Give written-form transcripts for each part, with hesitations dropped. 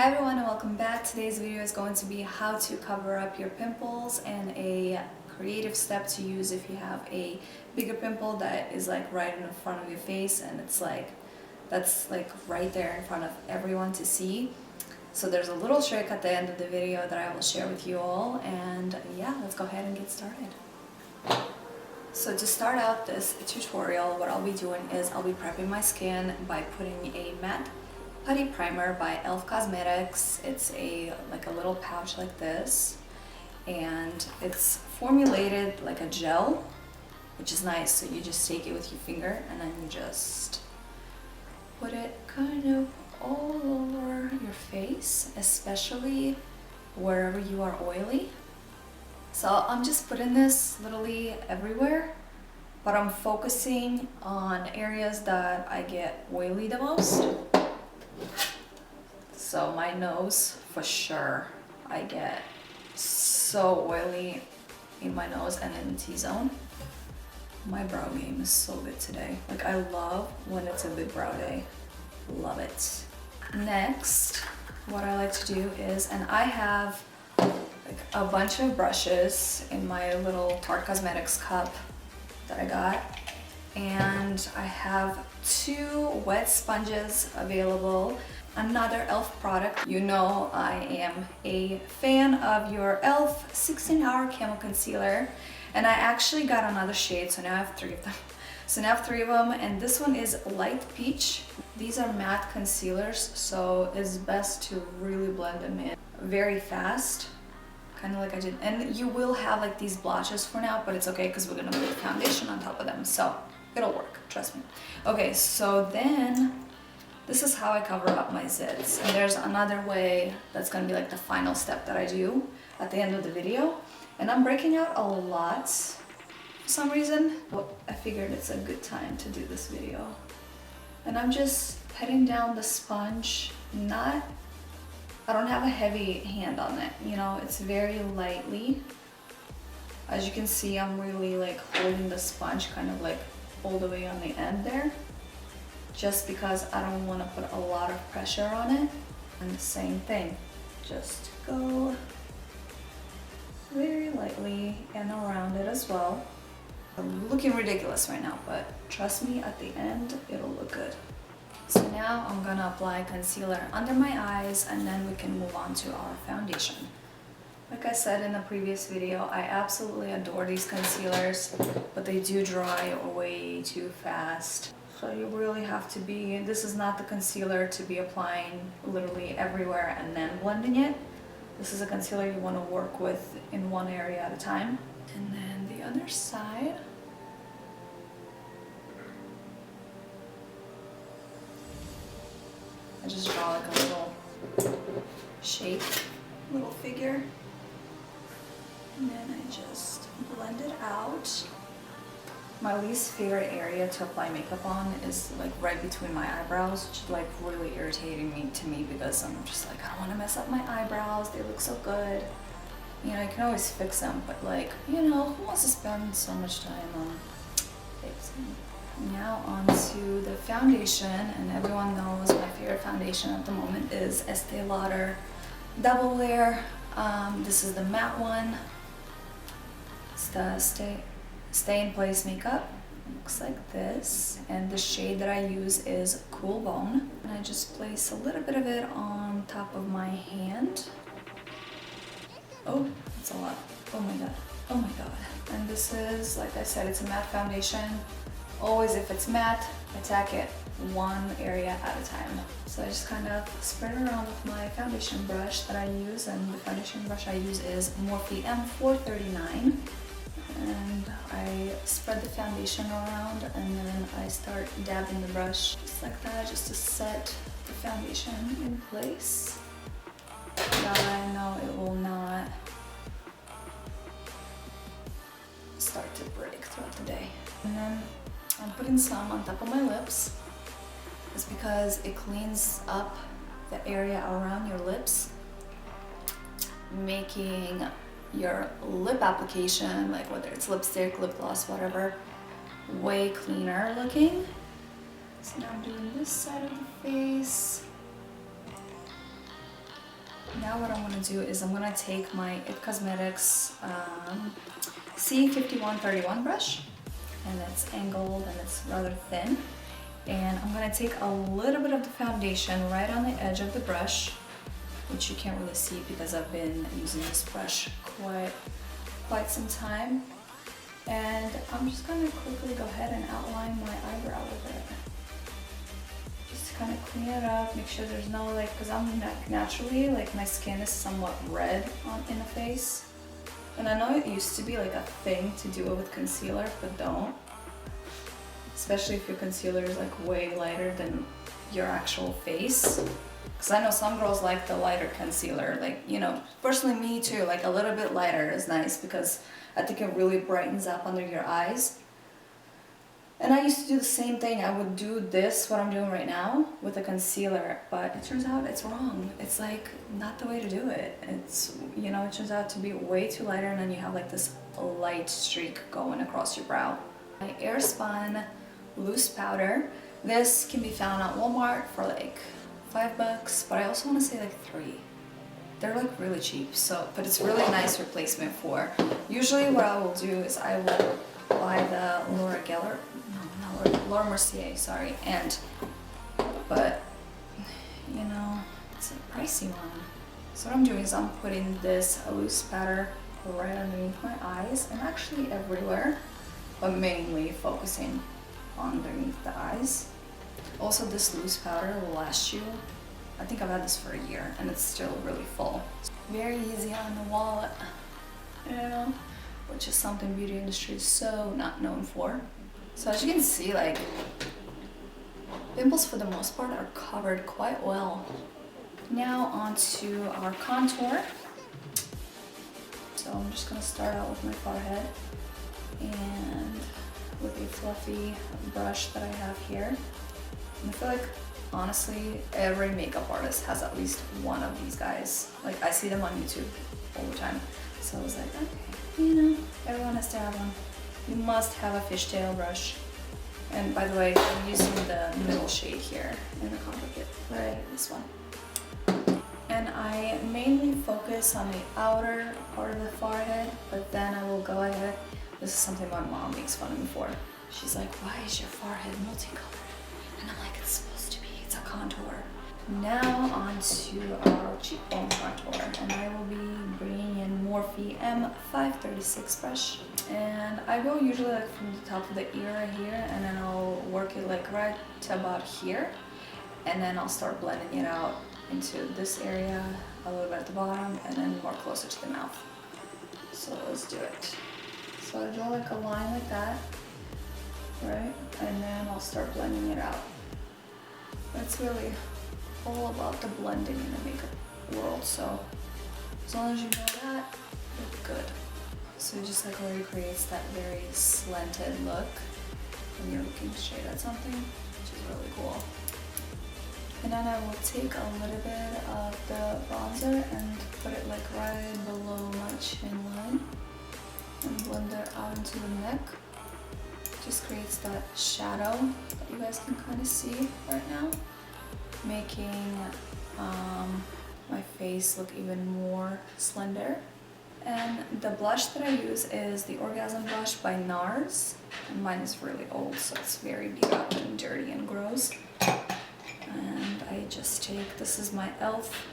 Hi everyone and welcome back. Today's video is going to be how to cover up your pimples and a creative step to use if you have a bigger pimple that is like right in the front of your face and it's like that's like right there in front of everyone to see. So there's a little trick at the end of the video that I will share with you all, and yeah, let's go ahead and get started. So to start out this tutorial, what I'll be doing is I'll be prepping my skin by putting a matte putty primer by e.l.f. Cosmetics. It's like a little pouch like this, and it's formulated like a gel, which is nice. So you just take it with your finger and then you just put it kind of all over your face, especially wherever you are oily. So I'm just putting this literally everywhere, but I'm focusing on areas that I get oily the most. So my nose, for sure, I get so oily in my nose and in the T-zone. My brow game is so good today. Like, I love when it's a big brow day. Love it. Next, what I like to do is, and I have like a bunch of brushes in my little Tarte Cosmetics cup that I got, and I have 2 wet sponges available. Another e.l.f. product. You know I am a fan of your e.l.f. 16-hour camo concealer, and I actually got another shade, so now I have 3 of them. So now I have 3 of them, and this one is light peach. These are matte concealers, so it's best to really blend them in very fast, kind of like I did. And you will have like these blotches for now, but it's okay because we're gonna put foundation on top of them, so it'll work, trust me. Okay, so then this is how I cover up my zits, and there's another way that's gonna be like the final step that I do at the end of the video, and I'm breaking out a lot for some reason, but I figured it's a good time to do this video. And I'm just petting down the sponge, I don't have a heavy hand on it, you know, it's very lightly. As you can see, I'm really like holding the sponge kind of like all the way on the end there, just because I don't want to put a lot of pressure on it. And the same thing, just go very lightly and around it as well. I'm looking ridiculous right now, but trust me, at the end it'll look good. So now I'm gonna apply concealer under my eyes, and then we can move on to our foundation. Like I said in the previous video, I absolutely adore these concealers, but they do dry way too fast. So you really have to be, this is not the concealer to be applying literally everywhere and then blending it. This is a concealer you want to work with in one area at a time. And then the other side. I just draw like a little shape, little figure. And then I just blend it out. My least favorite area to apply makeup on is like right between my eyebrows, which is like really irritating to me because I'm just like, I don't want to mess up my eyebrows, they look so good. You know, you can always fix them, but like, you know, who wants to spend so much time on fixing? Now on to the foundation, and everyone knows my favorite foundation at the moment is Estee Lauder Double Wear. This is the matte one. It's the Stay in Place makeup. It looks like this, and the shade that I use is Cool Bone, and I just place a little bit of it on top of my hand. Oh, that's a lot. Oh my god, oh my god. And this is, like I said, it's a matte foundation. Always, if it's matte, attack it one area at a time. So I just kind of spread it around with my foundation brush that I use, and the foundation brush I use is Morphe M439. And I spread the foundation around, and then I start dabbing the brush just like that, just to set the foundation in place. That I know it will not start to break throughout the day. And then I'm putting some on top of my lips. It's because it cleans up the area around your lips, making your lip application, like whether it's lipstick, lip gloss, whatever, way cleaner looking. So now I'm doing this side of the face. Now what I'm gonna do is I'm gonna take my IT Cosmetics C5131 brush, and it's angled and it's rather thin. And I'm gonna take a little bit of the foundation right on the edge of the brush, which you can't really see because I've been using this brush quite some time. And I'm just gonna quickly go ahead and outline my eyebrow with it. Just kind of clean it up, make sure there's no because I'm naturally, my skin is somewhat red in the face. And I know it used to be a thing to do it with concealer, but don't. Especially if your concealer is way lighter than your actual face. Because I know some girls like the lighter concealer, personally me too, a little bit lighter is nice because I think it really brightens up under your eyes. And I used to do the same thing. I would do this, what I'm doing right now, with a concealer, but it turns out it's wrong. It's not the way to do it. It's, it turns out to be way too lighter, and then you have this light streak going across your brow. My Airspun loose powder. This can be found at Walmart for $5, but I also want to say $3. They're really cheap, but it's really nice replacement for. Usually what I will do is I will buy the Laura Mercier, sorry, but it's a pricey one. So what I'm doing is I'm putting this loose powder right underneath my eyes and actually everywhere, but mainly focusing underneath the eyes. Also, this loose powder will last you, I think I've had this for a year and it's still really full. Very easy on the wallet, which is something beauty industry is so not known for. So as you can see, pimples for the most part are covered quite well. Now onto our contour. So I'm just gonna start out with my forehead and with a fluffy brush that I have here. And I feel honestly, every makeup artist has at least one of these guys. I see them on YouTube all the time. So I was okay, everyone has to have one. You must have a fishtail brush. And by the way, I'm using the middle shade here in the combo kit, right? This one. And I mainly focus on the outer part of the forehead, but then I will go ahead. This is something my mom makes fun of me for. She's like, why is your forehead multicolored? And I'm like, it's supposed to be, it's a contour. Now onto our cheekbone contour, and I will be bringing in Morphe M536 brush. And I go usually from the top of the ear right here, and then I'll work it right to about here, and then I'll start blending it out into this area, a little bit at the bottom, and then more closer to the mouth. So let's do it. So I draw a line like that, right? And then I'll start blending it out. That's really all about the blending in the makeup world, so as long as you know that, you're good. So it just already creates that very slanted look when you're looking straight at something, which is really cool. And then I will take a little bit of the bronzer and put it right below my chin line and blend it out into the neck. Just creates that shadow that you guys can kind of see right now, making my face look even more slender. And the blush that I use is the Orgasm blush by NARS. And mine is really old, so it's very beat up and dirty and gross. And I just take, this is my e.l.f.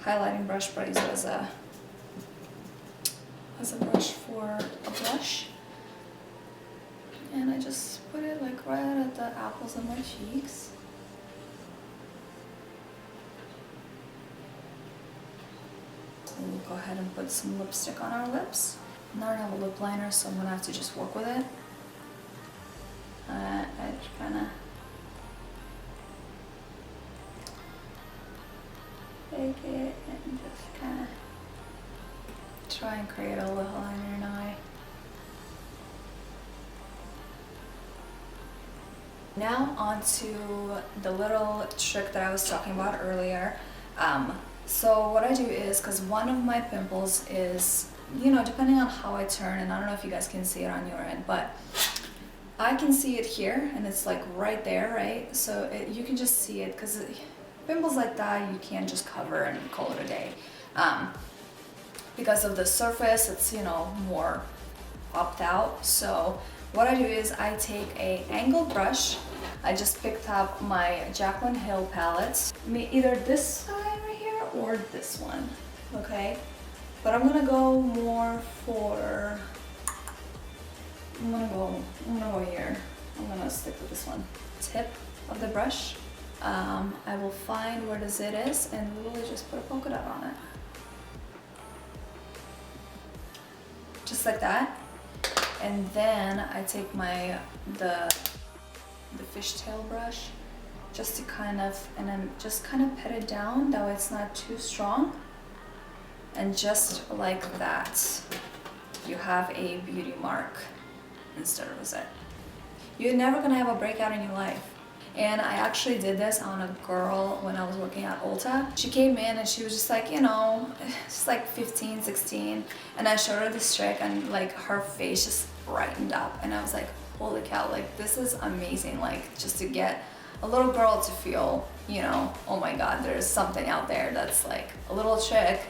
highlighting brush, but I use it as a brush for a blush. And I just put it right at the apples of my cheeks. We'll go ahead and put some lipstick on our lips. Now I don't have a lip liner, so I'm gonna have to just work with it. I just kind of take it and just kind of try and create a little line in your eye. Now onto the little trick that I was talking about earlier. So what I do is, because one of my pimples is, depending on how I turn, and I don't know if you guys can see it on your end, but I can see it here, and it's right there, right? So you can just see it, because pimples like that, you can't just cover and call it a day. because of the surface, it's, you know, more popped out. So what I do is I take a angled brush. I just picked up my Jaclyn Hill palette, either this side right here or this one, okay? But I'm gonna go more for, I'm gonna go here. I'm gonna stick with this one. Tip of the brush. I will find where the zit is and really just put a polka dot on it. Just like that. And then I take the fishtail brush just to kind of, and then just kind of pat it down, that way it's not too strong. And just like that, you have a beauty mark instead of a zit. You're never gonna have a breakout in your life. And I actually did this on a girl when I was working at Ulta. She came in and she was just like, you know, she's like 15, 16. And I showed her this trick and like her face just brightened up. And I was like, holy cow, like this is amazing. Like just to get a little girl to feel, you know, oh my God, there's something out there that's like a little trick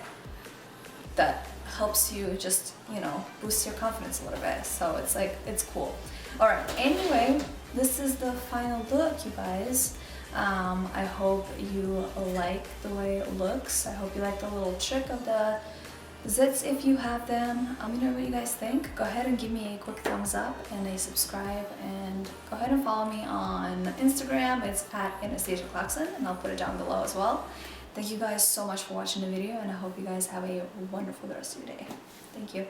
that helps you just, you know, boost your confidence a little bit. So it's like, it's cool. All right, anyway, this is the final look, you guys. I hope you like the way it looks. I hope you like the little trick of the zits if you have them. Let me know what you guys think. Go ahead and give me a quick thumbs up and a subscribe, and go ahead and follow me on Instagram. It's at Anastasia Clarkson, and I'll put it down below as well. Thank you guys so much for watching the video, and I hope you guys have a wonderful rest of your day. Thank you.